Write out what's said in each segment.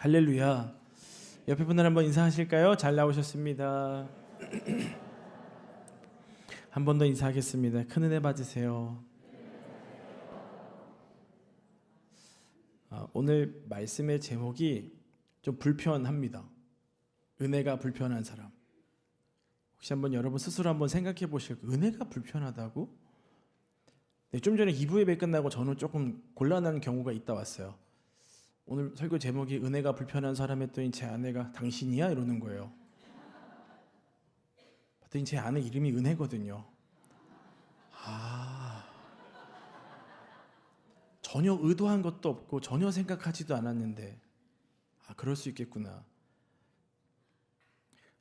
할렐루야. 옆에 분들 한번 인사하실까요? 잘 나오셨습니다. 한 번 더 인사하겠습니다. 큰 은혜 받으세요. 오늘 말씀의 제목이 좀 불편합니다. 은혜가 불편한 사람. 혹시 한번 여러분 스스로 한번 생각해 보실까요? 은혜가 불편하다고? 네, 좀 전에 2부 예배 끝나고 저는 조금 곤란한 경우가 있다 왔어요. 오늘 설교 제목이 은혜가 불편한 사람 했더니 제 아내가 당신이야? 이러는 거예요. 봤더니 제 아내 이름이 은혜거든요. 전혀 의도한 것도 없고 전혀 생각하지도 않았는데 그럴 수 있겠구나.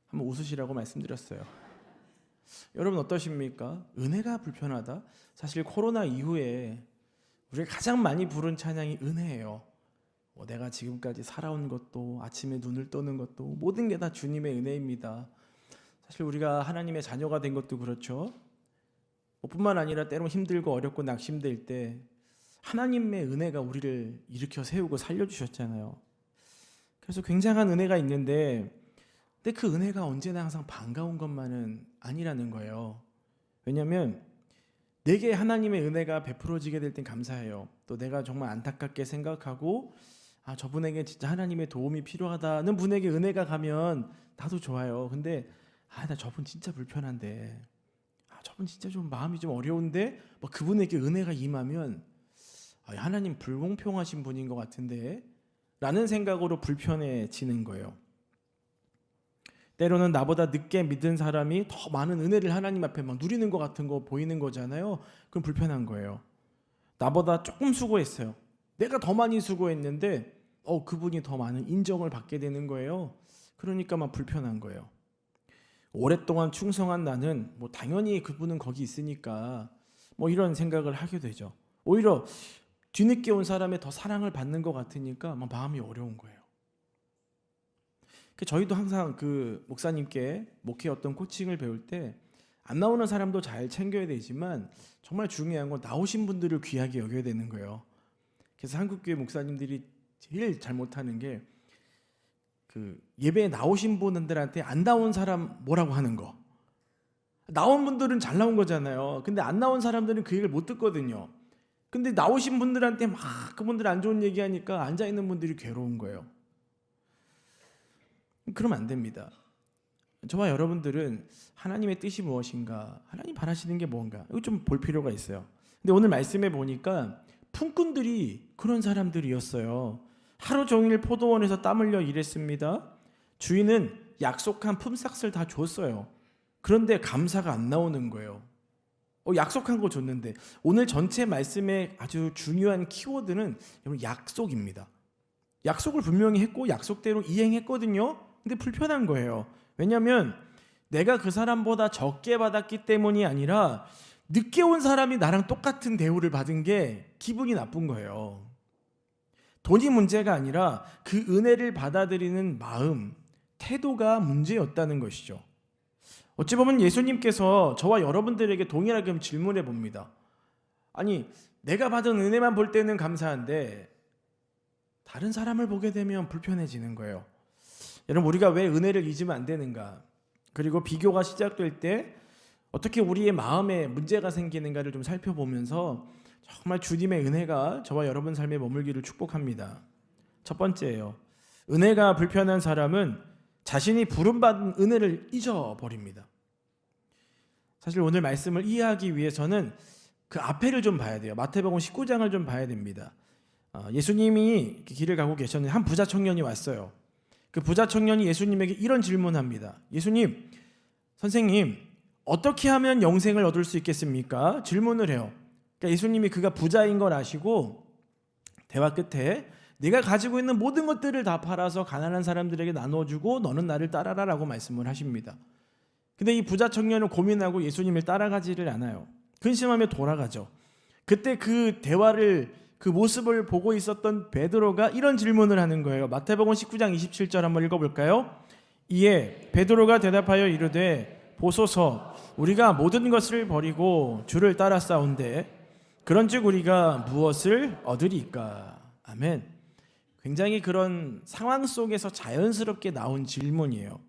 한번 웃으시라고 말씀드렸어요. 여러분 어떠십니까? 은혜가 불편하다? 사실 코로나 이후에 우리가 가장 많이 부른 찬양이 은혜예요. 내가 지금까지 살아온 것도 아침에 눈을 뜨는 것도 모든 게 다 주님의 은혜입니다. 사실 우리가 하나님의 자녀가 된 것도 그렇죠. 뿐만 아니라 때로는 힘들고 어렵고 낙심될 때 하나님의 은혜가 우리를 일으켜 세우고 살려주셨잖아요. 그래서 굉장한 은혜가 있는데 근데 그 은혜가 언제나 항상 반가운 것만은 아니라는 거예요. 왜냐하면 내게 하나님의 은혜가 베풀어지게 될 땐 감사해요. 또 내가 정말 안타깝게 생각하고 저분에게 진짜 하나님의 도움이 필요하다는 분에게 은혜가 가면 나도 좋아요. 근데 나 저분 진짜 불편한데 저분 진짜 좀 마음이 좀 어려운데 그분에게 은혜가 임하면 하나님 불공평하신 분인 것 같은데 라는 생각으로 불편해지는 거예요. 때로는 나보다 늦게 믿은 사람이 더 많은 은혜를 하나님 앞에 막 누리는 것 같은 거 보이는 거잖아요. 그럼 불편한 거예요. 나보다 조금 수고했어요. 내가 더 많이 수고했는데 그분이 더 많은 인정을 받게 되는 거예요. 그러니까 막 불편한 거예요. 오랫동안 충성한 나는 당연히 그분은 거기 있으니까 이런 생각을 하게 되죠. 오히려 뒤늦게 온 사람의 더 사랑을 받는 것 같으니까 막 마음이 어려운 거예요. 저희도 항상 그 목사님께 목회 어떤 코칭을 배울 때 안 나오는 사람도 잘 챙겨야 되지만 정말 중요한 건 나오신 분들을 귀하게 여겨야 되는 거예요. 그래서 한국교회 목사님들이 제일 잘못하는 게 예배에 나오신 분들한테 안 나온 사람 뭐라고 하는 거. 나온 분들은 잘 나온 거잖아요. 근데 안 나온 사람들은 그 얘기를 못 듣거든요. 근데 나오신 분들한테 막 그분들 안 좋은 얘기하니까 앉아있는 분들이 괴로운 거예요. 그러면 안 됩니다. 저와 여러분들은 하나님의 뜻이 무엇인가, 하나님 바라시는 게 뭔가 이거 좀 볼 필요가 있어요. 근데 오늘 말씀에 보니까 품꾼들이 그런 사람들이었어요. 하루 종일 포도원에서 땀 흘려 일했습니다. 주인은 약속한 품삯을 다 줬어요. 그런데 감사가 안 나오는 거예요. 약속한 거 줬는데 오늘 전체 말씀의 아주 중요한 키워드는 여러분 약속입니다. 약속을 분명히 했고 약속대로 이행했거든요. 근데 불편한 거예요. 왜냐하면 내가 그 사람보다 적게 받았기 때문이 아니라 늦게 온 사람이 나랑 똑같은 대우를 받은 게 기분이 나쁜 거예요. 돈이 문제가 아니라 그 은혜를 받아들이는 마음, 태도가 문제였다는 것이죠. 어찌 보면 예수님께서 저와 여러분들에게 동일하게 질문해 봅니다. 아니, 내가 받은 은혜만 볼 때는 감사한데 다른 사람을 보게 되면 불편해지는 거예요. 여러분, 우리가 왜 은혜를 잊으면 안 되는가? 그리고 비교가 시작될 때 어떻게 우리의 마음에 문제가 생기는가를 좀 살펴보면서 정말 주님의 은혜가 저와 여러분 삶에 머물기를 축복합니다. 첫 번째예요. 은혜가 불편한 사람은 자신이 부름받은 은혜를 잊어버립니다. 사실 오늘 말씀을 이해하기 위해서는 그 앞에를 좀 봐야 돼요. 마태복음 19장을 좀 봐야 됩니다. 예수님이 길을 가고 계셨는데 한 부자 청년이 왔어요. 그 부자 청년이 예수님에게 이런 질문합니다. 예수님, 선생님, 어떻게 하면 영생을 얻을 수 있겠습니까? 질문을 해요. 그러니까 예수님이 그가 부자인 걸 아시고 대화 끝에 네가 가지고 있는 모든 것들을 다 팔아서 가난한 사람들에게 나눠주고 너는 나를 따라라 라고 말씀을 하십니다. 근데 이 부자 청년은 고민하고 예수님을 따라가지를 않아요. 근심하며 돌아가죠. 그때 그 대화를 그 모습을 보고 있었던 베드로가 이런 질문을 하는 거예요. 마태복음 19장 27절 한번 읽어볼까요? 이에 베드로가 대답하여 이르되 보소서 우리가 모든 것을 버리고 주를 따랐사온데 그런즉 우리가 무엇을 얻으리까? 아멘. 굉장히 그런 상황 속에서 자연스럽게 나온 질문이에요.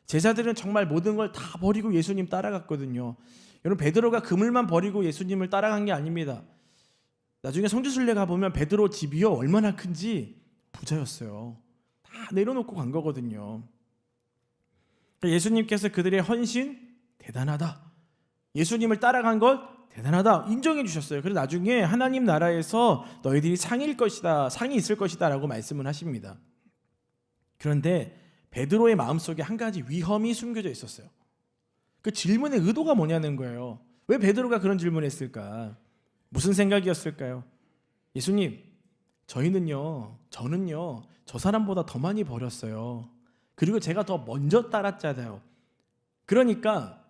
제자들은 정말 모든 걸 다 버리고 예수님 따라갔거든요. 여러분, 베드로가 그물만 버리고 예수님을 따라간 게 아닙니다. 나중에 성지순례 가보면 베드로 집이요 얼마나 큰지 부자였어요. 다 내려놓고 간 거거든요. 예수님께서 그들의 헌신 대단하다, 예수님을 따라간 것 대단하다 인정해 주셨어요. 그래서 나중에 하나님 나라에서 너희들이 상일 것이다, 상이 있을 것이다 라고 말씀을 하십니다. 그런데 베드로의 마음속에 한 가지 위험이 숨겨져 있었어요. 그 질문의 의도가 뭐냐는 거예요. 왜 베드로가 그런 질문을 했을까? 무슨 생각이었을까요? 예수님, 저는요 저 사람보다 더 많이 버렸어요. 그리고 제가 더 먼저 따랐잖아요. 그러니까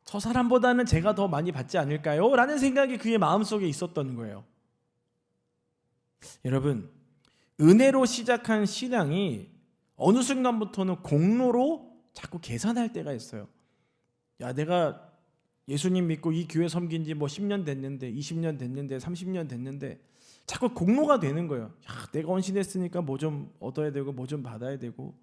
저 사람보다는 제가 더 많이 받지 않을까요? 라는 생각이 그의 마음속에 있었던 거예요. 여러분, 은혜로 시작한 신앙이 어느 순간부터는 공로로 자꾸 계산할 때가 있어요. 야, 내가 예수님 믿고 이 교회 섬긴 지 10년 됐는데, 20년 됐는데, 30년 됐는데 자꾸 공로가 되는 거예요. 야, 내가 헌신했으니까 뭐 좀 얻어야 되고 뭐 좀 받아야 되고,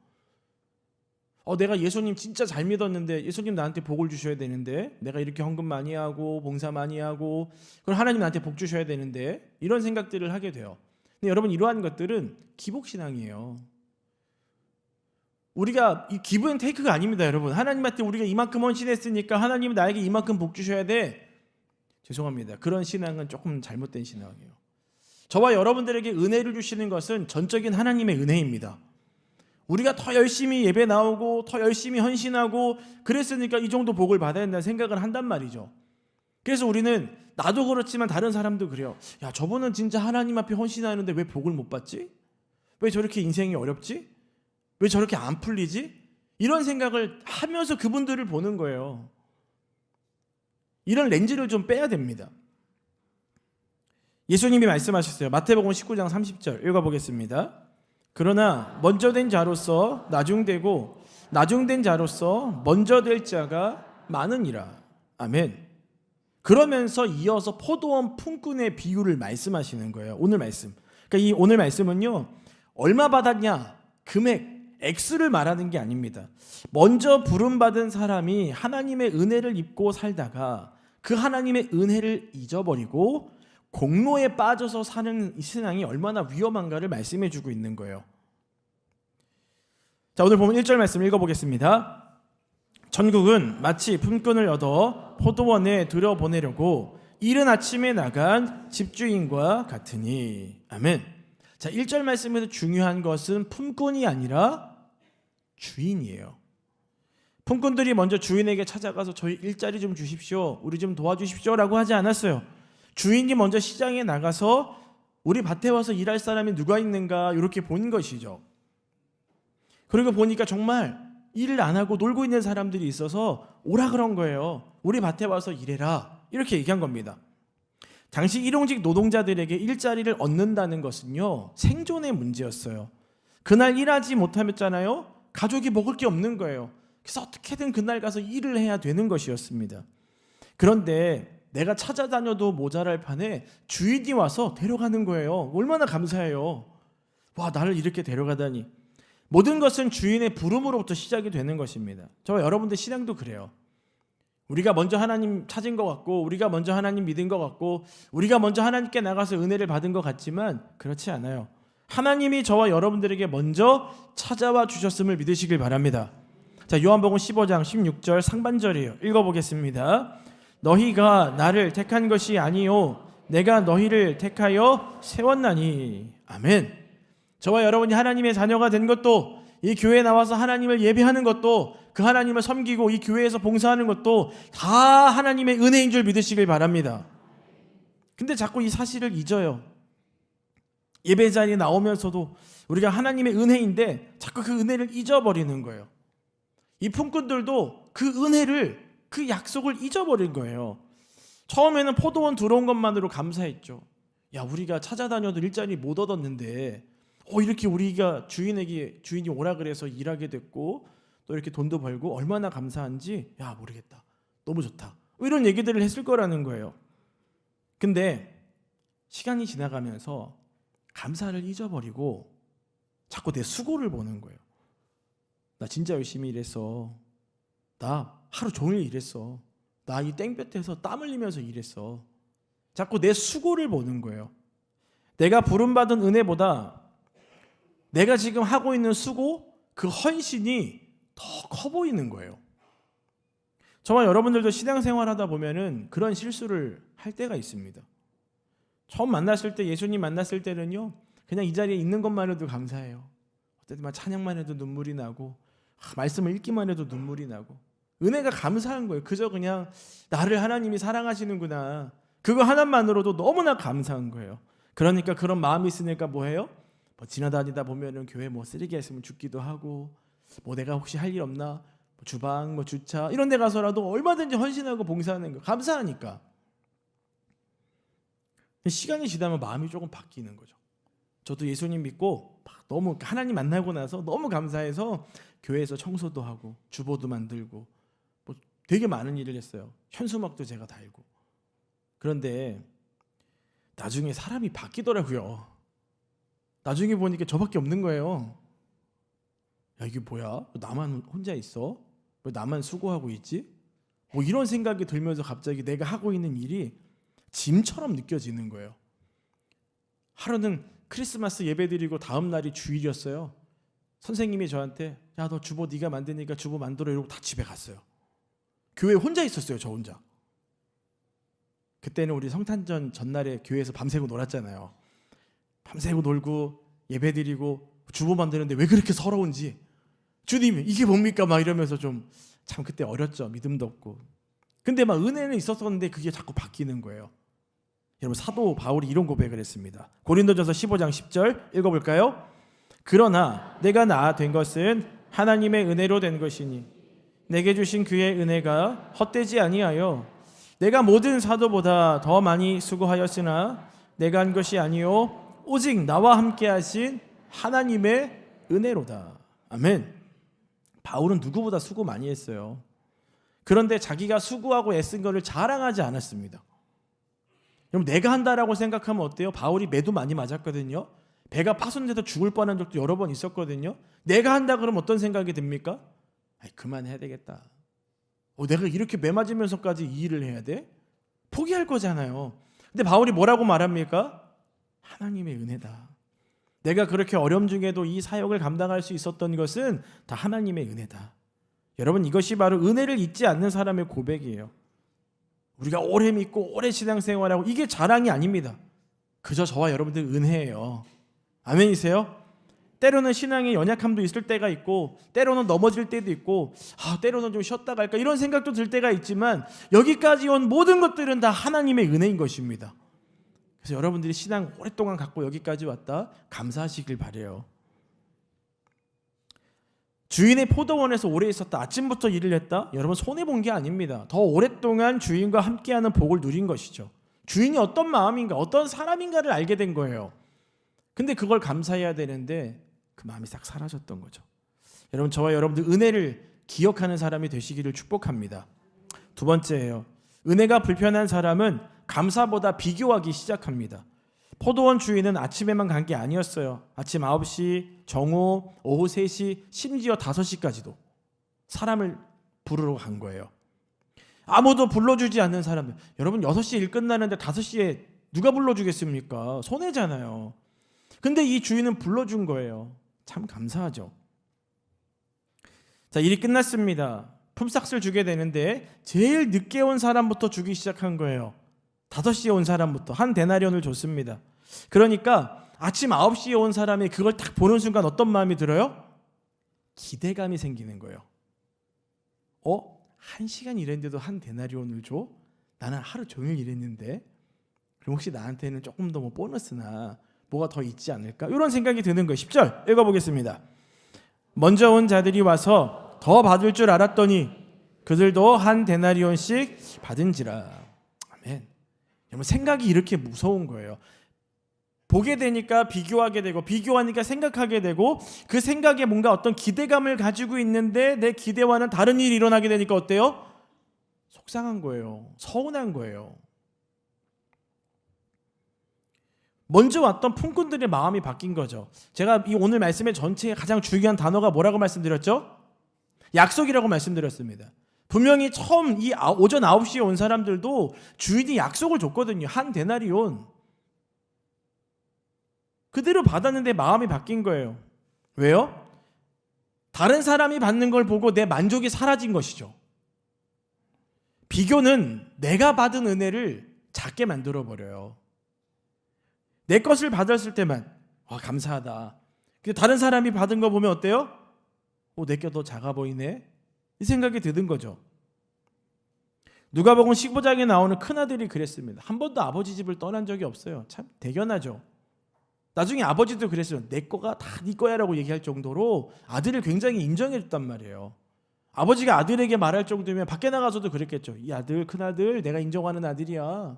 내가 예수님 진짜 잘 믿었는데 예수님 나한테 복을 주셔야 되는데, 내가 이렇게 헌금 많이 하고 봉사 많이 하고 그럼 하나님 나한테 복 주셔야 되는데, 이런 생각들을 하게 돼요. 근데 여러분, 이러한 것들은 기복신앙이에요. 우리가 이 기브 앤 테이크가 아닙니다. 여러분, 하나님한테 우리가 이만큼 헌신했으니까 하나님은 나에게 이만큼 복 주셔야 돼. 죄송합니다. 그런 신앙은 조금 잘못된 신앙이에요. 저와 여러분들에게 은혜를 주시는 것은 전적인 하나님의 은혜입니다. 우리가 더 열심히 예배 나오고 더 열심히 헌신하고 그랬으니까 이 정도 복을 받아야 된다는 생각을 한단 말이죠. 그래서 우리는, 나도 그렇지만 다른 사람도 그래요. 야, 저분은 진짜 하나님 앞에 헌신하는데 왜 복을 못 받지? 왜 저렇게 인생이 어렵지? 왜 저렇게 안 풀리지? 이런 생각을 하면서 그분들을 보는 거예요. 이런 렌즈를 좀 빼야 됩니다. 예수님이 말씀하셨어요. 마태복음 19장 30절 읽어보겠습니다. 그러나 먼저 된 자로서 나중되고 나중된 자로서 먼저 될 자가 많으니라. 아멘. 그러면서 이어서 포도원 품꾼의 비유를 말씀하시는 거예요. 오늘 말씀. 그러니까 이 오늘 말씀은요, 얼마 받았냐, 금액, 액수를 말하는 게 아닙니다. 먼저 부름받은 사람이 하나님의 은혜를 입고 살다가 그 하나님의 은혜를 잊어버리고 공로에 빠져서 사는 이 신앙이 얼마나 위험한가를 말씀해 주고 있는 거예요. 자, 오늘 보면 1절 말씀 읽어보겠습니다. 천국은 마치 품꾼을 얻어 포도원에 들여보내려고 이른 아침에 나간 집주인과 같으니. 아멘. 자, 1절 말씀에서 중요한 것은 품꾼이 아니라 주인이에요. 품꾼들이 먼저 주인에게 찾아가서 저희 일자리 좀 주십시오, 우리 좀 도와주십시오 라고 하지 않았어요. 주인이 먼저 시장에 나가서 우리 밭에 와서 일할 사람이 누가 있는가 이렇게 본 것이죠. 그리고 보니까 정말 일을 안 하고 놀고 있는 사람들이 있어서 오라 그런 거예요. 우리 밭에 와서 일해라, 이렇게 얘기한 겁니다. 당시 일용직 노동자들에게 일자리를 얻는다는 것은요, 생존의 문제였어요. 그날 일하지 못하면잖아요, 가족이 먹을 게 없는 거예요. 그래서 어떻게든 그날 가서 일을 해야 되는 것이었습니다. 그런데 내가 찾아다녀도 모자랄 판에 주인이 와서 데려가는 거예요. 얼마나 감사해요. 와, 나를 이렇게 데려가다니. 모든 것은 주인의 부름으로부터 시작이 되는 것입니다. 저와 여러분들 신앙도 그래요. 우리가 먼저 하나님 찾은 것 같고, 우리가 먼저 하나님 믿은 것 같고, 우리가 먼저 하나님께 나가서 은혜를 받은 것 같지만 그렇지 않아요. 하나님이 저와 여러분들에게 먼저 찾아와 주셨음을 믿으시길 바랍니다. 자, 요한복음 15장 16절 상반절이에요. 읽어보겠습니다. 너희가 나를 택한 것이 아니요 내가 너희를 택하여 세웠나니. 아멘. 저와 여러분이 하나님의 자녀가 된 것도, 이 교회에 나와서 하나님을 예배하는 것도, 그 하나님을 섬기고 이 교회에서 봉사하는 것도 다 하나님의 은혜인 줄 믿으시길 바랍니다. 근데 자꾸 이 사실을 잊어요. 예배 자리에 나오면서도 우리가 하나님의 은혜인데 자꾸 그 은혜를 잊어버리는 거예요. 이 품꾼들도 그 은혜를, 그 약속을 잊어버린 거예요. 처음에는 포도원 들어온 것만으로 감사했죠. 야, 우리가 찾아다녀도 일자리 못 얻었는데 이렇게 우리가 주인이 오라 그래서 일하게 됐고 또 이렇게 돈도 벌고 얼마나 감사한지, 야, 모르겠다, 너무 좋다, 이런 얘기들을 했을 거라는 거예요. 근데 시간이 지나가면서 감사를 잊어버리고 자꾸 내 수고를 보는 거예요. 나 진짜 열심히 일했어. 나 하루 종일 일했어. 나 이 땡볕에서 땀 흘리면서 일했어. 자꾸 내 수고를 보는 거예요. 내가 부름받은 은혜보다 내가 지금 하고 있는 수고, 그 헌신이 더 커 보이는 거예요. 저와 여러분들도 신앙생활 하다 보면은 그런 실수를 할 때가 있습니다. 처음 만났을 때, 예수님 만났을 때는요, 그냥 이 자리에 있는 것만 해도 감사해요. 어쨌든 막 찬양만 해도 눈물이 나고, 말씀을 읽기만 해도 눈물이 나고, 은혜가 감사한 거예요. 그저 그냥 나를 하나님이 사랑하시는구나, 그거 하나만으로도 너무나 감사한 거예요. 그러니까 그런 마음이 있으니까 뭐해요? 지나다니다 보면은 교회 쓰레기 있으면 줍기도 하고, 내가 혹시 할 일 없나, 주방, 주차 이런 데 가서라도 얼마든지 헌신하고 봉사하는 거 감사하니까. 시간이 지나면 마음이 조금 바뀌는 거죠. 저도 예수님 믿고 너무 하나님 만나고 나서 너무 감사해서 교회에서 청소도 하고 주보도 만들고 되게 많은 일을 했어요. 현수막도 제가 달고. 그런데 나중에 사람이 바뀌더라고요. 나중에 보니까 저밖에 없는 거예요. 야, 이게 뭐야? 나만 혼자 있어? 왜 나만 수고하고 있지? 이런 생각이 들면서 갑자기 내가 하고 있는 일이 짐처럼 느껴지는 거예요. 하루는 크리스마스 예배드리고 다음 날이 주일이었어요. 선생님이 저한테 야, 너 주보 네가 만드니까 주보 만들어, 이러고 다 집에 갔어요. 교회에 혼자 있었어요. 저 혼자. 그때는 우리 성탄절 전날에 교회에서 밤새고 놀았잖아요. 밤새고 놀고 예배드리고 주보 만드는데 왜 그렇게 서러운지, 주님 이게 뭡니까? 막 이러면서 참 그때 어렸죠. 믿음도 없고. 근데 은혜는 있었었는데 그게 자꾸 바뀌는 거예요. 여러분, 사도 바울이 이런 고백을 했습니다. 고린도전서 15장 10절 읽어볼까요? 그러나 내가 나 된 것은 하나님의 은혜로 된 것이니 내게 주신 그의 은혜가 헛되지 아니하여 내가 모든 사도보다 더 많이 수고하였으나 내가 한 것이 아니요 오직 나와 함께 하신 하나님의 은혜로다. 아멘. 바울은 누구보다 수고 많이 했어요. 그런데 자기가 수고하고 애쓴 것을 자랑하지 않았습니다. 그럼 내가 한다라고 생각하면 어때요? 바울이 매도 많이 맞았거든요. 배가 파손돼서 죽을 뻔한 적도 여러 번 있었거든요. 내가 한다 그러면 어떤 생각이 듭니까? 그만해야 되겠다. 내가 이렇게 매 맞으면서까지 이 일을 해야 돼? 포기할 거잖아요. 근데 바울이 뭐라고 말합니까? 하나님의 은혜다. 내가 그렇게 어려움 중에도 이 사역을 감당할 수 있었던 것은 다 하나님의 은혜다. 여러분, 이것이 바로 은혜를 잊지 않는 사람의 고백이에요. 우리가 오래 믿고 오래 신앙생활하고 이게 자랑이 아닙니다. 그저 저와 여러분들 은혜예요. 아멘이세요? 때로는 신앙에 연약함도 있을 때가 있고, 때로는 넘어질 때도 있고, 때로는 좀 쉬었다 갈까 이런 생각도 들 때가 있지만, 여기까지 온 모든 것들은 다 하나님의 은혜인 것입니다. 그래서 여러분들이 신앙 오랫동안 갖고 여기까지 왔다 감사하시길 바래요. 주인의 포도원에서 오래 있었다, 아침부터 일을 했다, 여러분 손해본 게 아닙니다. 더 오랫동안 주인과 함께하는 복을 누린 것이죠. 주인이 어떤 마음인가, 어떤 사람인가를 알게 된 거예요. 근데 그걸 감사해야 되는데 그 마음이 싹 사라졌던 거죠. 여러분, 저와 여러분들 은혜를 기억하는 사람이 되시기를 축복합니다. 두 번째예요. 은혜가 불편한 사람은 감사보다 비교하기 시작합니다. 포도원 주인은 아침에만 간 게 아니었어요. 아침 9시, 정오, 오후 3시, 심지어 5시까지도 사람을 부르러 간 거예요. 아무도 불러주지 않는 사람들. 여러분, 6시에 일 끝나는데 5시에 누가 불러주겠습니까? 손해잖아요. 근데 이 주인은 불러준 거예요. 참 감사하죠. 자, 일이 끝났습니다. 품삯을 주게 되는데 제일 늦게 온 사람부터 주기 시작한 거예요. 5시에 온 사람부터 한 데나리온을 줬습니다. 그러니까 아침 9시에 온 사람이 그걸 딱 보는 순간 어떤 마음이 들어요? 기대감이 생기는 거예요. 1시간 일했는데도 한 데나리온을 줘? 나는 하루 종일 일했는데 그럼 혹시 나한테는 조금 더 보너스나 뭐가 더 있지 않을까? 이런 생각이 드는 거예요. 10절 읽어보겠습니다. 먼저 온 자들이 와서 더 받을 줄 알았더니 그들도 한 데나리온씩 받은지라. 아멘. 여러분, 생각이 이렇게 무서운 거예요. 보게 되니까 비교하게 되고, 비교하니까 생각하게 되고, 그 생각에 뭔가 어떤 기대감을 가지고 있는데 내 기대와는 다른 일이 일어나게 되니까 어때요? 속상한 거예요. 서운한 거예요. 먼저 왔던 품꾼들의 마음이 바뀐 거죠. 제가 이 오늘 말씀의 전체에 가장 중요한 단어가 뭐라고 말씀드렸죠? 약속이라고 말씀드렸습니다. 분명히 처음 이 오전 9시에 온 사람들도 주인이 약속을 줬거든요. 한 데나리온. 그대로 받았는데 마음이 바뀐 거예요. 왜요? 다른 사람이 받는 걸 보고 내 만족이 사라진 것이죠. 비교는 내가 받은 은혜를 작게 만들어 버려요. 내 것을 받았을 때만 감사하다. 근데 다른 사람이 받은 거 보면 어때요? 내게 더 작아 보이네. 이 생각이 드는 거죠. 누가복음 15장에 나오는 큰아들이 그랬습니다. 한 번도 아버지 집을 떠난 적이 없어요. 참 대견하죠. 나중에 아버지도 그랬어요. 내 거가 다 네 거야라고 얘기할 정도로 아들을 굉장히 인정해 줬단 말이에요. 아버지가 아들에게 말할 정도면 밖에 나가서도 그랬겠죠. 이 아들, 큰아들, 내가 인정하는 아들이야.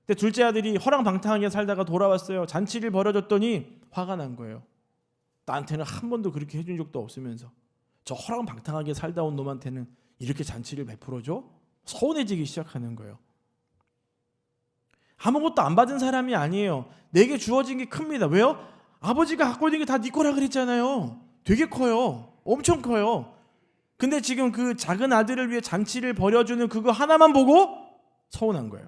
근데 둘째 아들이 허랑방탕하게 살다가 돌아왔어요. 잔치를 벌여줬더니 화가 난 거예요. 나한테는 한 번도 그렇게 해준 적도 없으면서 저 허랑방탕하게 살다 온 놈한테는 이렇게 잔치를 베풀어줘? 서운해지기 시작하는 거예요. 아무것도 안 받은 사람이 아니에요. 내게 주어진 게 큽니다. 왜요? 아버지가 갖고 있는 게 다 네 거라 그랬잖아요. 되게 커요. 엄청 커요. 근데 지금 그 작은 아들을 위해 잔치를 벌여주는 그거 하나만 보고 서운한 거예요.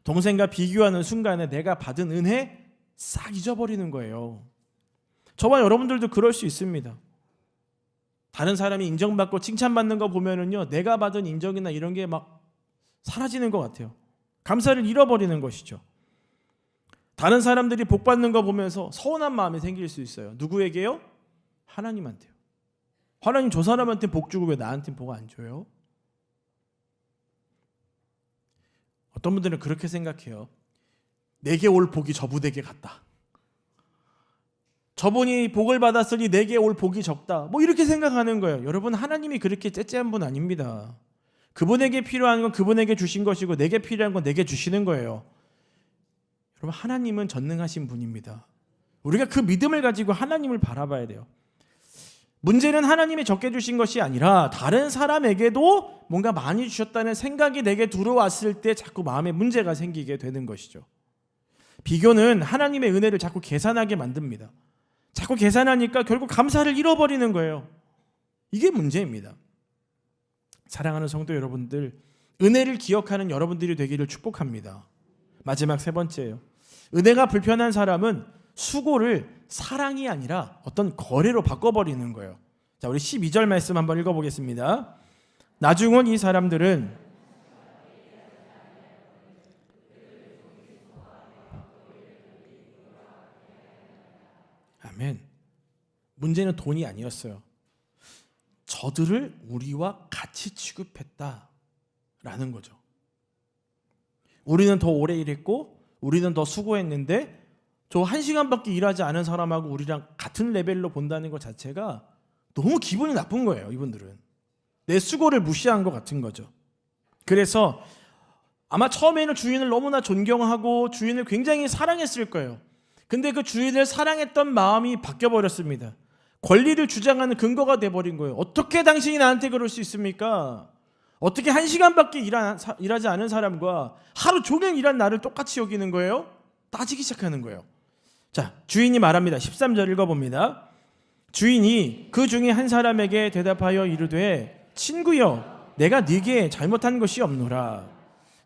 동생과 비교하는 순간에 내가 받은 은혜 싹 잊어버리는 거예요. 저와 여러분들도 그럴 수 있습니다. 다른 사람이 인정받고 칭찬받는 거 보면은요, 내가 받은 인정이나 이런 게 막 사라지는 것 같아요. 감사를 잃어버리는 것이죠. 다른 사람들이 복 받는 거 보면서 서운한 마음이 생길 수 있어요. 누구에게요? 하나님한테요. 하나님 저 사람한테 복 주고 왜 나한테 복 안 줘요? 어떤 분들은 그렇게 생각해요. 내게 올 복이 저분에게 갔다. 저분이 복을 받았으니 내게 올 복이 적다. 뭐 이렇게 생각하는 거예요. 여러분, 하나님이 그렇게 째째한 분 아닙니다. 그분에게 필요한 건 그분에게 주신 것이고 내게 필요한 건 내게 주시는 거예요. 여러분, 하나님은 전능하신 분입니다. 우리가 그 믿음을 가지고 하나님을 바라봐야 돼요. 문제는 하나님이 적게 주신 것이 아니라 다른 사람에게도 뭔가 많이 주셨다는 생각이 내게 들어왔을 때 자꾸 마음에 문제가 생기게 되는 것이죠. 비교는 하나님의 은혜를 자꾸 계산하게 만듭니다. 자꾸 계산하니까 결국 감사를 잃어버리는 거예요. 이게 문제입니다. 사랑하는 성도 여러분들, 은혜를 기억하는 여러분들이 되기를 축복합니다. 마지막 세 번째예요. 은혜가 불편한 사람은 수고를 사랑이 아니라 어떤 거래로 바꿔버리는 거예요. 자, 우리 12절 말씀 한번 읽어보겠습니다. 나중은 이 사람들은 아멘. 문제는 돈이 아니었어요. 저들을 우리와 같이 취급했다라는 거죠. 우리는 더 오래 일했고 우리는 더 수고했는데 저 1시간밖에 일하지 않은 사람하고 우리랑 같은 레벨로 본다는 것 자체가 너무 기분이 나쁜 거예요. 이분들은 내 수고를 무시한 것 같은 거죠. 그래서 아마 처음에는 주인을 너무나 존경하고 주인을 굉장히 사랑했을 거예요. 근데 그 주인을 사랑했던 마음이 바뀌어버렸습니다. 권리를 주장하는 근거가 돼버린 거예요. 어떻게 당신이 나한테 그럴 수 있습니까? 어떻게 1시간밖에 일하지 않은 사람과 하루 종일 일한 나를 똑같이 여기는 거예요? 따지기 시작하는 거예요. 자, 주인이 말합니다. 13절 읽어봅니다. 주인이 그 중에 한 사람에게 대답하여 이르되 친구여, 내가 네게 잘못한 것이 없노라.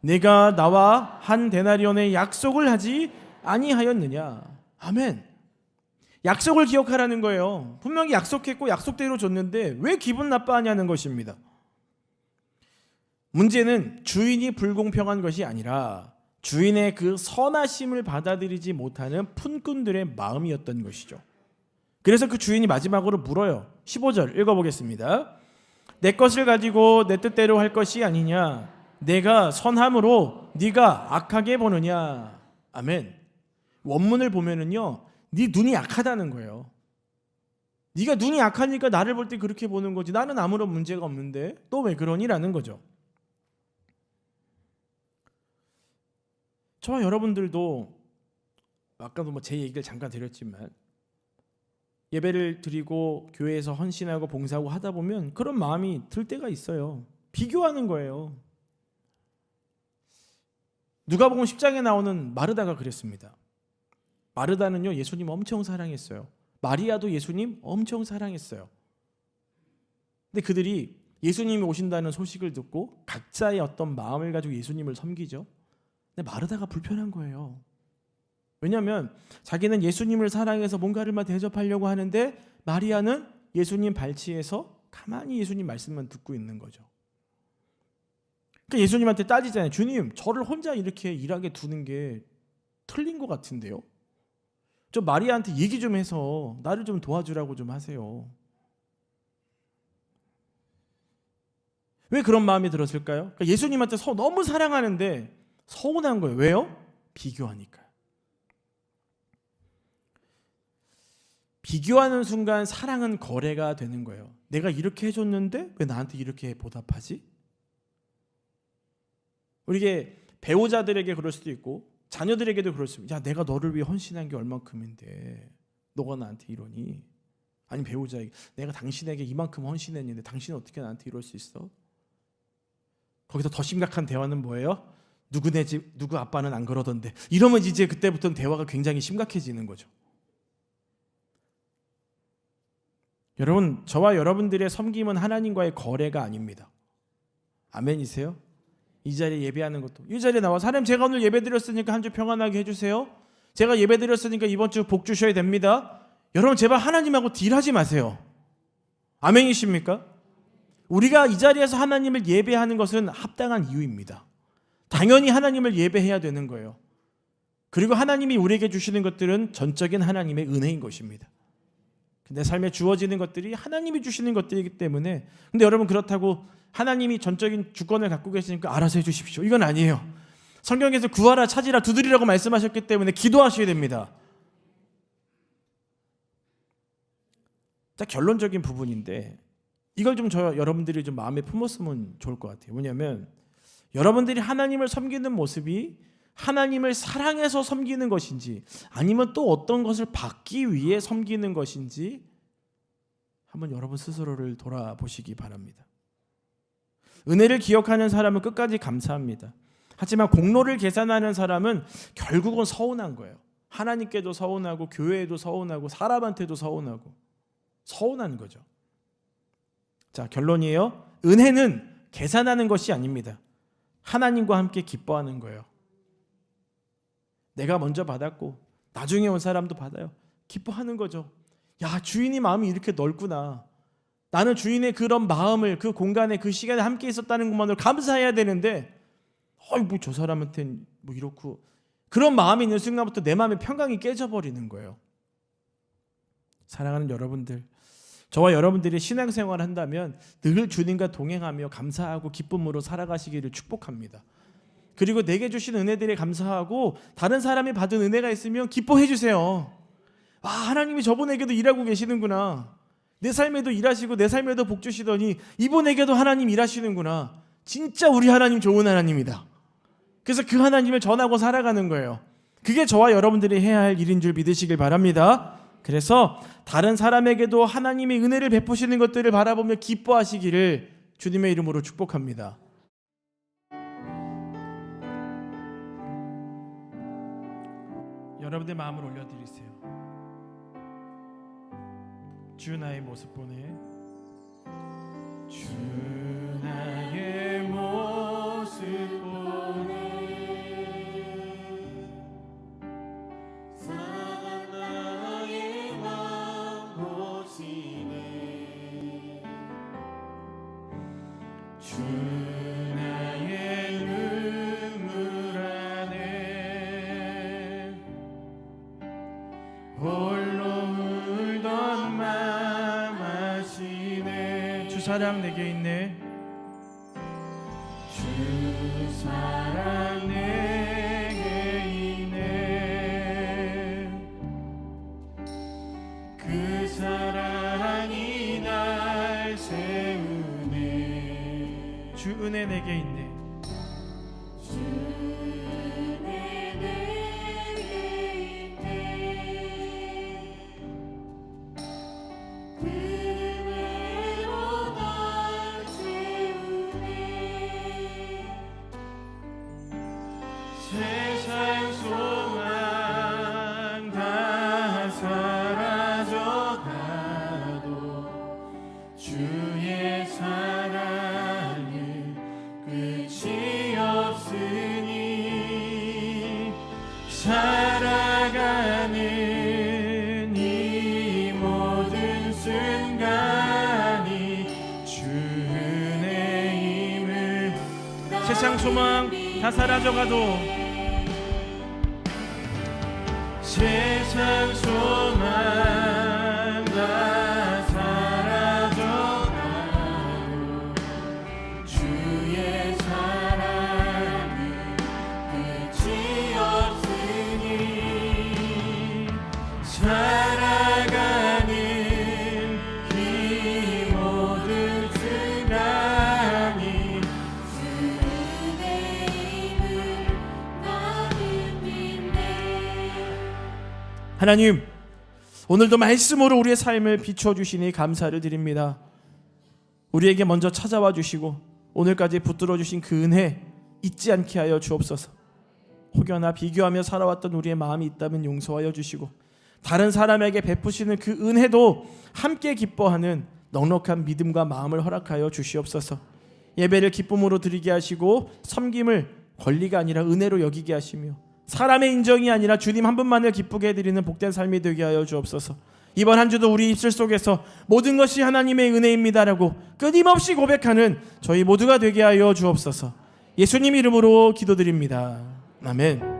네가 나와 한 데나리온의 약속을 하지 아니하였느냐. 아멘. 약속을 기억하라는 거예요. 분명히 약속했고 약속대로 줬는데 왜 기분 나빠하냐는 것입니다. 문제는 주인이 불공평한 것이 아니라 주인의 그 선하심을 받아들이지 못하는 품꾼들의 마음이었던 것이죠. 그래서 그 주인이 마지막으로 물어요. 15절 읽어보겠습니다. 내 것을 가지고 내 뜻대로 할 것이 아니냐. 내가 선함으로 네가 악하게 보느냐. 아멘. 원문을 보면은요, 네 눈이 악하다는 거예요. 네가 눈이 악하니까 나를 볼 때 그렇게 보는 거지. 나는 아무런 문제가 없는데 너 왜 그러니라는 거죠. 저와 여러분들도 아까도 제 얘기를 잠깐 드렸지만 예배를 드리고 교회에서 헌신하고 봉사하고 하다 보면 그런 마음이 들 때가 있어요. 비교하는 거예요. 누가복음 10장에 나오는 마르다가 그랬습니다. 마르다는요, 예수님 엄청 사랑했어요. 마리아도 예수님 엄청 사랑했어요. 근데 그들이 예수님이 오신다는 소식을 듣고 각자의 어떤 마음을 가지고 예수님을 섬기죠. 근데 마르다가 불편한 거예요. 왜냐하면 자기는 예수님을 사랑해서 뭔가를 막 대접하려고 하는데 마리아는 예수님 발치에서 가만히 예수님 말씀만 듣고 있는 거죠. 그러니까 예수님한테 따지잖아요. 주님, 저를 혼자 이렇게 일하게 두는 게 틀린 것 같은데요. 저 마리아한테 얘기 좀 해서 나를 좀 도와주라고 좀 하세요. 왜 그런 마음이 들었을까요? 그러니까 예수님한테 너무 사랑하는데 서운한 거예요. 왜요? 비교하니까요. 비교하는 순간 사랑은 거래가 되는 거예요. 내가 이렇게 해줬는데 왜 나한테 이렇게 보답하지? 우리게 배우자들에게 그럴 수도 있고 자녀들에게도 그럴 수 있고, 야, 내가 너를 위해 헌신한 게 얼만큼인데 너가 나한테 이러니? 아니, 배우자에게 내가 당신에게 이만큼 헌신했는데 당신은 어떻게 나한테 이럴 수 있어? 거기서 더 심각한 대화는 뭐예요? 누구네 집 누구 아빠는 안 그러던데. 이러면 이제 그때부터는 대화가 굉장히 심각해지는 거죠. 여러분, 저와 여러분들의 섬김은 하나님과의 거래가 아닙니다. 아멘이세요? 이 자리에 예배하는 것도, 이 자리에 나와서 하나님, 제가 오늘 예배 드렸으니까 한 주 평안하게 해주세요. 제가 예배 드렸으니까 이번 주 복 주셔야 됩니다. 여러분, 제발 하나님하고 딜하지 마세요. 아멘이십니까? 우리가 이 자리에서 하나님을 예배하는 것은 합당한 이유입니다. 당연히 하나님을 예배해야 되는 거예요. 그리고 하나님이 우리에게 주시는 것들은 전적인 하나님의 은혜인 것입니다. 내 삶에 주어지는 것들이 하나님이 주시는 것들이기 때문에. 근데 여러분, 그렇다고 하나님이 전적인 주권을 갖고 계시니까 알아서 해주십시오, 이건 아니에요. 성경에서 구하라, 찾으라, 두드리라고 말씀하셨기 때문에 기도하셔야 됩니다. 자, 결론적인 부분인데 이걸 좀 여러분들이 좀 마음에 품었으면 좋을 것 같아요. 뭐냐면 여러분들이 하나님을 섬기는 모습이 하나님을 사랑해서 섬기는 것인지 아니면 또 어떤 것을 받기 위해 섬기는 것인지 한번 여러분 스스로를 돌아보시기 바랍니다. 은혜를 기억하는 사람은 끝까지 감사합니다. 하지만 공로를 계산하는 사람은 결국은 서운한 거예요. 하나님께도 서운하고 교회에도 서운하고 사람한테도 서운한 거죠. 자, 결론이에요. 은혜는 계산하는 것이 아닙니다. 하나님과 함께 기뻐하는 거예요. 내가 먼저 받았고 나중에 온 사람도 받아요. 기뻐하는 거죠. 야, 주인이 마음이 이렇게 넓구나. 나는 주인의 그런 마음을, 그 공간에, 그 시간에 함께 있었다는 것만으로 감사해야 되는데 뭐 저 사람한테는 뭐 이렇고, 그런 마음이 있는 순간부터 내 마음의 평강이 깨져버리는 거예요. 사랑하는 여러분들, 저와 여러분들이 신앙생활을 한다면 늘 주님과 동행하며 감사하고 기쁨으로 살아가시기를 축복합니다. 그리고 내게 주신 은혜들에 감사하고 다른 사람이 받은 은혜가 있으면 기뻐해 주세요. 아, 하나님이 저분에게도 일하고 계시는구나. 내 삶에도 일하시고 내 삶에도 복 주시더니 이분에게도 하나님 일하시는구나. 진짜 우리 하나님 좋은 하나님이다. 그래서 그 하나님을 전하고 살아가는 거예요. 그게 저와 여러분들이 해야 할 일인 줄 믿으시길 바랍니다. 그래서 다른 사람에게도 하나님의 은혜를 베푸시는 것들을 바라보며 기뻐하시기를 주님의 이름으로 축복합니다. 여러분의 마음을 올려드리세요. 주 나의 모습 보네. 주 나의 모습 보네. 사랑 나의 마음 보시네. 주 나의 눈물 안에 홀로 울던 맘 아시네. 주 사랑 내게 있네. 주 사랑 내게 있네. 그 사랑이 날 세우네. 주 은혜 내게 있네. 주 은혜 내게 있네. 그 은혜로 날 세우네. 주의 사랑은 끝이 없으니 살아가는 이 모든 순간이 주 은혜임을. 세상 소망 다 사라져가도, 세상 소망 다 사라져가도 주의 사랑은 끝이 없으니 살아가는 이 모든 순간이 주 은혜임을 나는 믿네. 하나님, 오늘도 말씀으로 우리의 삶을 비춰주시니 감사를 드립니다. 우리에게 먼저 찾아와 주시고 오늘까지 붙들어 주신 그 은혜 잊지 않게 하여 주옵소서. 혹여나 비교하며 살아왔던 우리의 마음이 있다면 용서하여 주시고, 다른 사람에게 베푸시는 그 은혜도 함께 기뻐하는 넉넉한 믿음과 마음을 허락하여 주시옵소서. 예배를 기쁨으로 드리게 하시고 섬김을 권리가 아니라 은혜로 여기게 하시며, 사람의 인정이 아니라 주님 한 분만을 기쁘게 해드리는 복된 삶이 되게 하여 주옵소서. 이번 한 주도 우리 입술 속에서 모든 것이 하나님의 은혜입니다라고 끊임없이 고백하는 저희 모두가 되게 하여 주옵소서. 예수님 이름으로 기도드립니다. 아멘.